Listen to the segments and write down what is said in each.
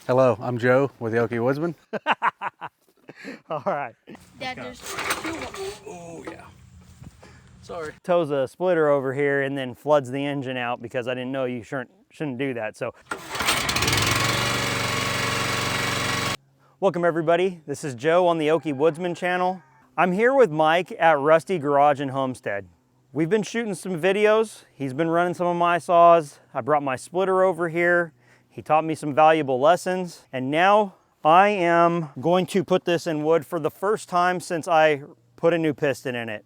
Hello, I'm Joe with the Okie Woodsman. All right. Dad, there's two. Oh yeah. Sorry. Tows a splitter over here and then floods the engine out because I didn't know you shouldn't do that. So, welcome everybody. This is Joe on the Okie Woodsman channel. I'm here with Mike at Rusty Garage and Homestead. We've been shooting some videos. He's been running some of my saws. I brought my splitter over here. He taught me some valuable lessons, and now I am going to put this in wood for the first time since I put a new piston in it.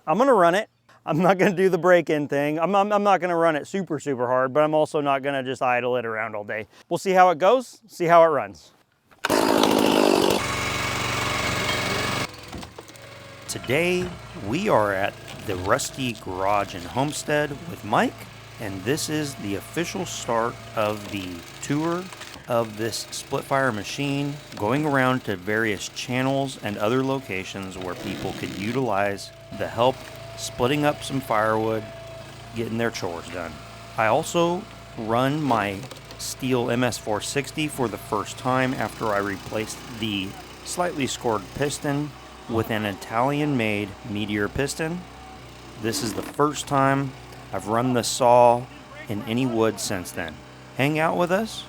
I'm gonna run it. I'm not gonna do the break-in thing. I'm not gonna run it super hard, but I'm also not gonna just idle it around all day. We'll see how it goes, see how it runs. Today, we are at the Rusty Garage and Homestead with Mike, and this is the official start of the tour of this split fire machine, going around to various channels and other locations where people could utilize the help splitting up some firewood, getting their chores done. I also run my STIHL MS460 for the first time after I replaced the slightly scored piston with an Italian-made Meteor piston. This is the first time I've run the saw in any wood since then. Hang out with us,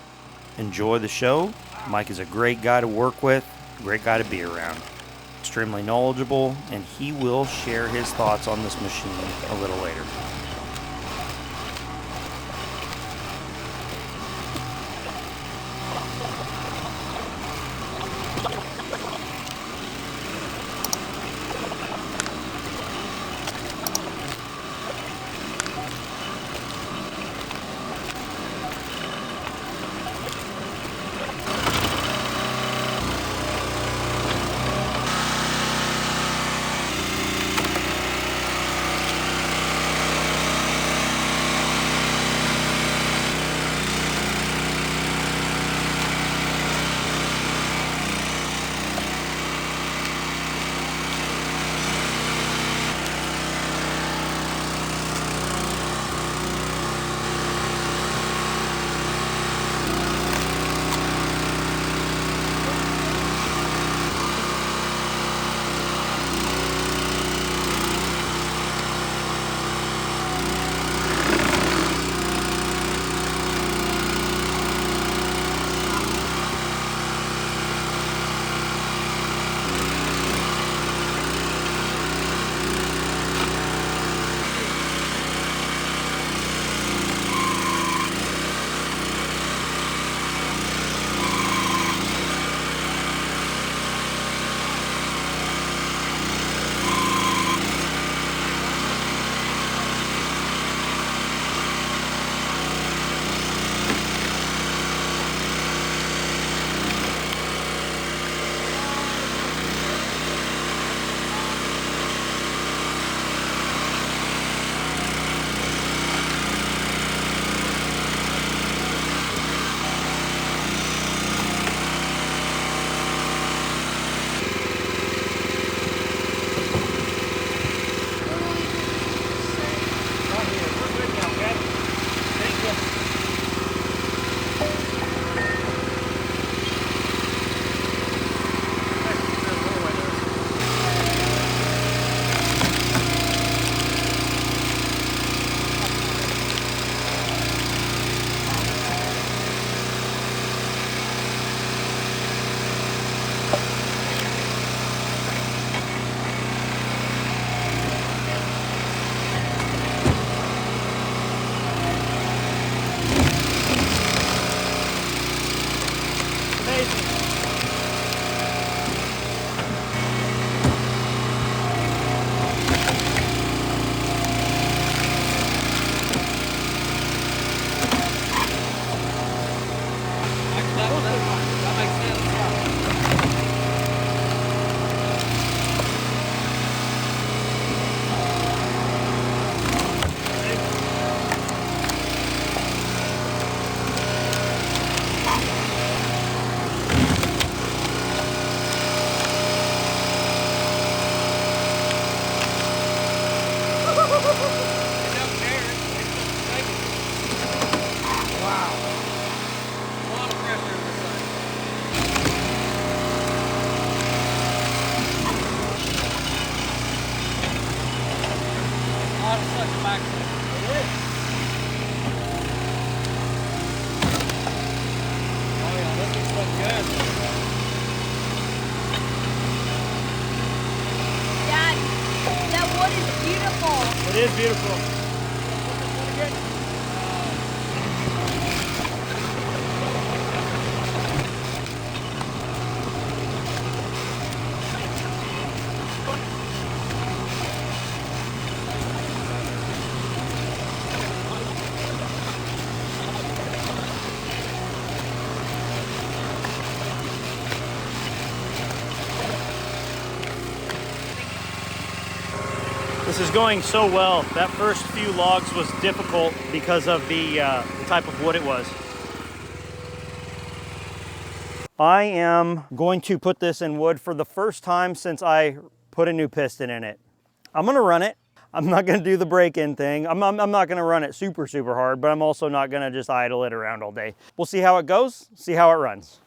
enjoy the show. Mike is a great guy to work with, great guy to be around. Extremely knowledgeable, and he will share his thoughts on this machine a little later. It is beautiful. This is going so well. That first few logs was difficult because of the type of wood it was. I am going to put this in wood for the first time since I put a new piston in it. I'm gonna run it. I'm not gonna do the break-in thing. I'm not gonna run it super hard, but I'm also not gonna just idle it around all day. We'll see how it goes, see how it runs.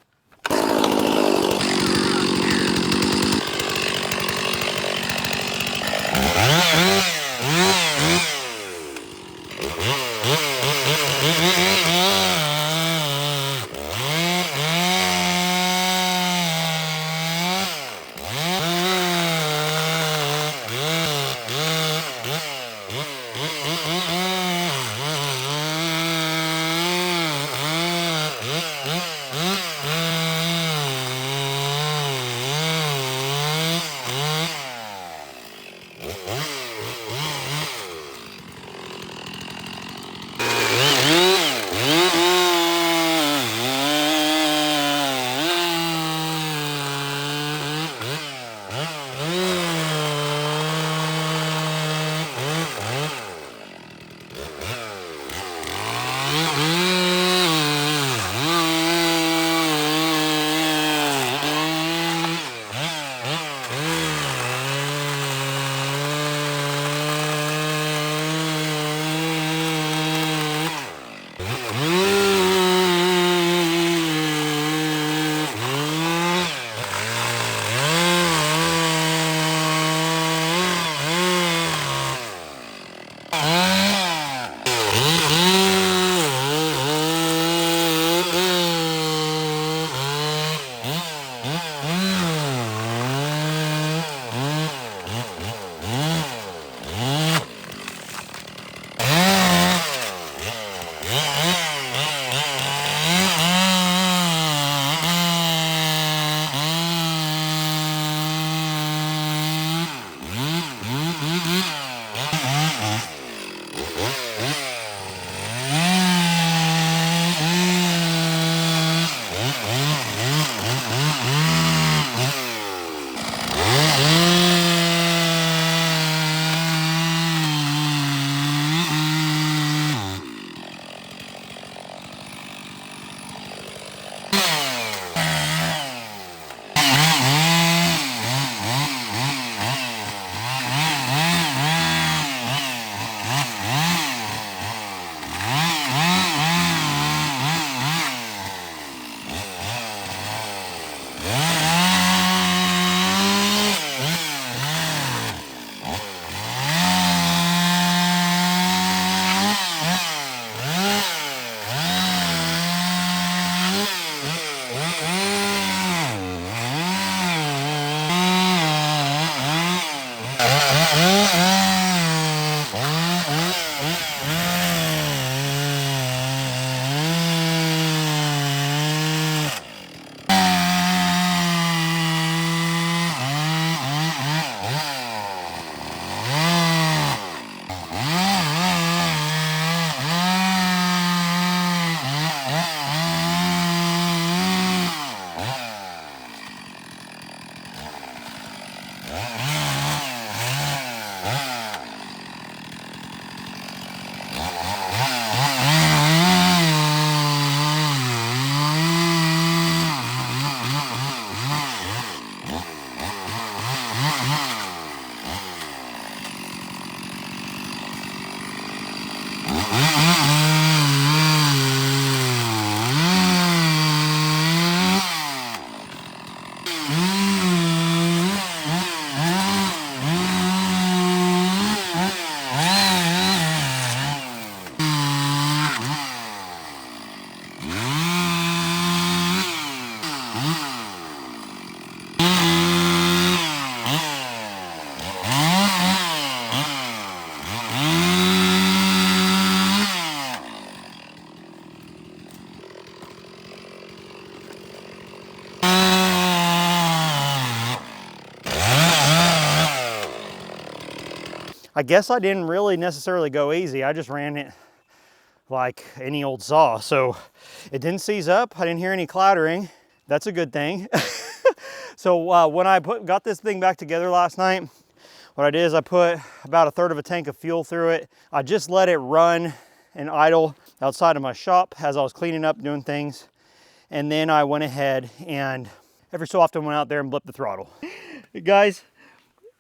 I guess I didn't really necessarily go easy. I just ran it like any old saw. So it didn't seize up. I didn't hear any clattering. That's a good thing. So when I got this thing back together last night, what I did is I put about 1/3 of a tank of fuel through it. I just let it run and idle outside of my shop as I was cleaning up, doing things. And then I went ahead and every so often went out there and blipped the throttle. Guys,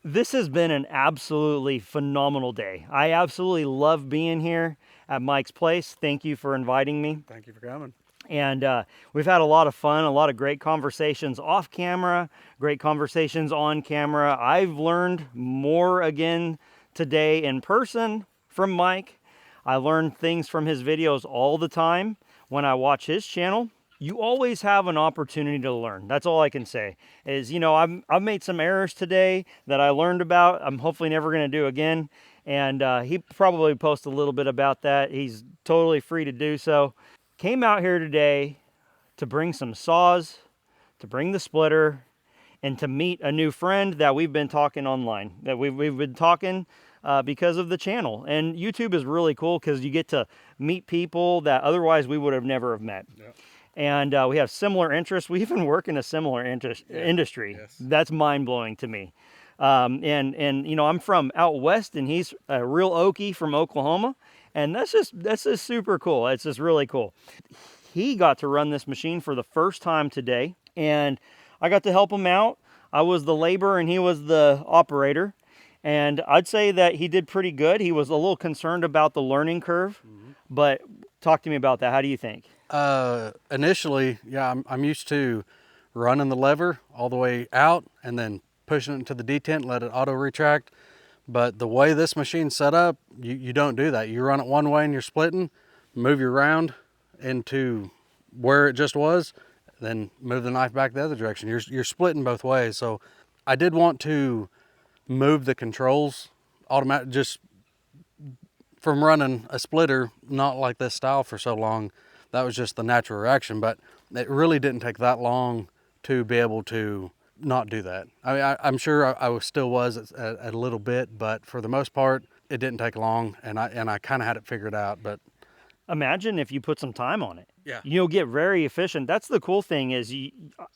this has been an absolutely phenomenal day. I absolutely love being here at Mike's place. Thank you for inviting me. Thank you for coming. And we've had a lot of fun, a lot of great conversations off camera, great conversations on camera. I've learned more again today in person from Mike. I learn things from his videos all the time when I watch his channel. You always have an opportunity to learn. That's all I can say is, you know, I've made some errors today that I learned about. I'm hopefully never going to do again. And he probably post a little bit about that. He's totally free to do so. Came out here today to bring some saws, to bring the splitter, and to meet a new friend that we've been talking online, that we've been talking because of the channel. And YouTube is really cool because you get to meet people that otherwise we would have never have met. Yep. And we have similar interests. We even work in a similar industry. Yes. That's mind-blowing to me. And you know, I'm from out west and he's a real Okie from Oklahoma. And that's just super cool. It's just really cool. He got to run this machine for the first time today and I got to help him out. I was the laborer and he was the operator. And I'd say that he did pretty good. He was a little concerned about the learning curve, but talk to me about that. How do you think? Initially, yeah, I'm used to running the lever all the way out and then pushing it into the detent, let it auto retract. But the way this machine's set up, you don't do that. You run it one way and you're splitting, move your round into where it just was, then move the knife back the other direction. You're splitting both ways. So I did want to move the controls automatic, just from running a splitter, not like this style for so long. That was just the natural reaction, but it really didn't take that long to be able to not do that. I mean, I'm sure I still was a little bit, but for the most part, it didn't take long, and I kind of had it figured out. But imagine if you put some time on it. Yeah, you'll get very efficient. That's the cool thing is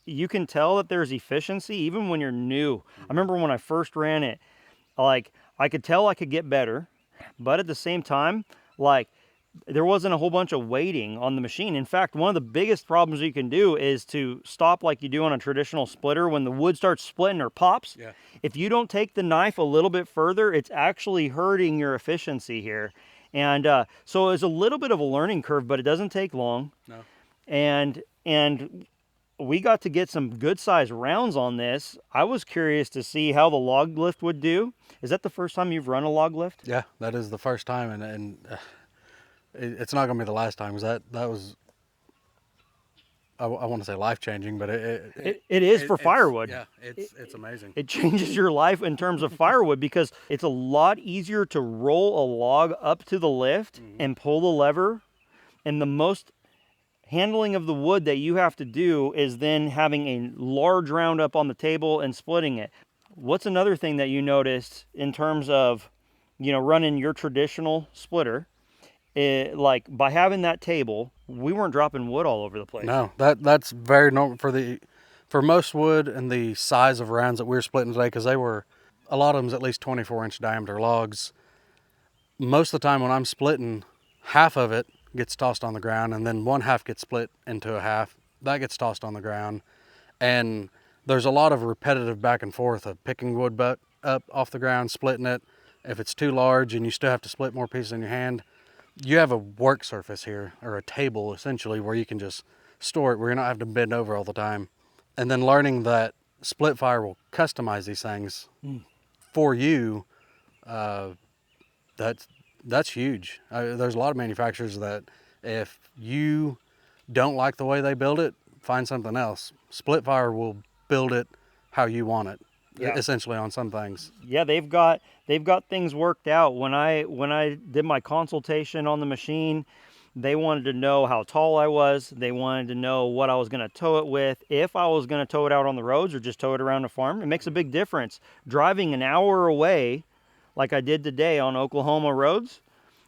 you can tell that there's efficiency even when you're new. I remember when I first ran it, like I could tell I could get better, but at the same time, like there wasn't a whole bunch of waiting on the machine. In fact, one of the biggest problems you can do is to stop like you do on a traditional splitter when the wood starts splitting or pops. Yeah. If you don't take the knife a little bit further, it's actually hurting your efficiency here. And so it's a little bit of a learning curve, but it doesn't take long. No. And we got to get some good size rounds on this. I was curious to see how the log lift would do. Is that the first time you've run a log lift? Yeah, that is the first time, and it's not going to be the last time, because that was, I want to say life-changing, but it is for firewood. Yeah, it's amazing. It changes your life in terms of firewood because it's a lot easier to roll a log up to the lift and pull the lever, and the most handling of the wood that you have to do is then having a large round up on the table and splitting it. What's another thing that you noticed in terms of, you know, running your traditional splitter? Like by having that table, we weren't dropping wood all over the place. No, that's very normal for most wood and the size of rounds that we were splitting today, because they were, a lot of them at least 24-inch diameter logs. Most of the time when I'm splitting, half of it gets tossed on the ground, and then one half gets split into a half. That gets tossed on the ground, and there's a lot of repetitive back and forth of picking wood up off the ground, splitting it. If it's too large and you still have to split more pieces in your hand, you have a work surface here, or a table essentially, where you can just store it, where you're not having to bend over all the time. And then learning that Split Fire will customize these things for you, that's huge. There's a lot of manufacturers that if you don't like the way they build it, find something else. Split Fire will build it how you want it. Yeah. Essentially on some things. Yeah, they've got things worked out. When I did my consultation on the machine, they wanted to know how tall I was. They wanted to know what I was going to tow it with, if I was going to tow it out on the roads or just tow it around the farm. It makes a big difference. Driving an hour away like I did today on Oklahoma roads,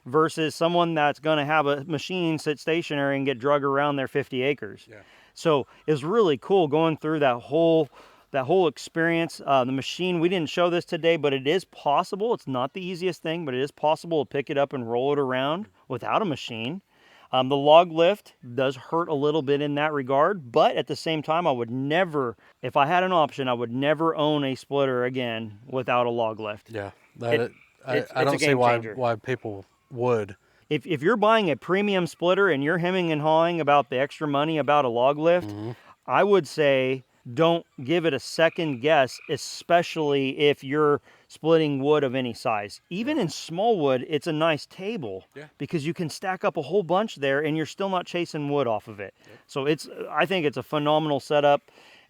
versus someone that's going to have a machine sit stationary and get drug around their 50 acres. Yeah. So it's really cool going through that whole experience. The machine, we didn't show this today, but it is possible. It's not the easiest thing, but it is possible to pick it up and roll it around without a machine. The log lift does hurt a little bit in that regard, but at the same time, I would never, if I had an option, I would never own a splitter again without a log lift. Yeah, It's I a don't see game why changer. people would. If you're buying a premium splitter and you're hemming and hawing about the extra money about a log lift, I would say don't give it a second guess, especially if you're splitting wood of any size. Even in small wood, it's a nice table because you can stack up a whole bunch there and you're still not chasing wood off of it. So I think it's a phenomenal setup.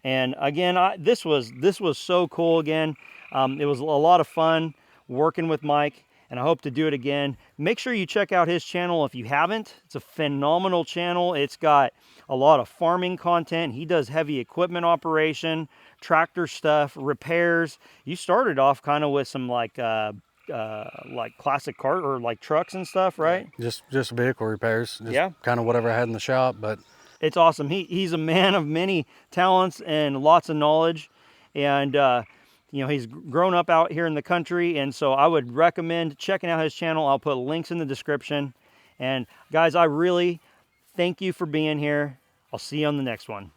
And again, this was so cool again. It was a lot of fun working with Mike, and I hope to do it again. Make sure you check out his channel if you haven't. It's a phenomenal channel. It's got a lot of farming content. He does heavy equipment operation, tractor stuff, repairs. You started off kind of with some like classic car or like trucks and stuff, right? Just vehicle repairs. Yeah. Kind of whatever I had in the shop, but It's awesome. He's a man of many talents and lots of knowledge, and he's grown up out here in the country, and so I would recommend checking out his channel. I'll put links in the description. And guys, I really thank you for being here. I'll see you on the next one.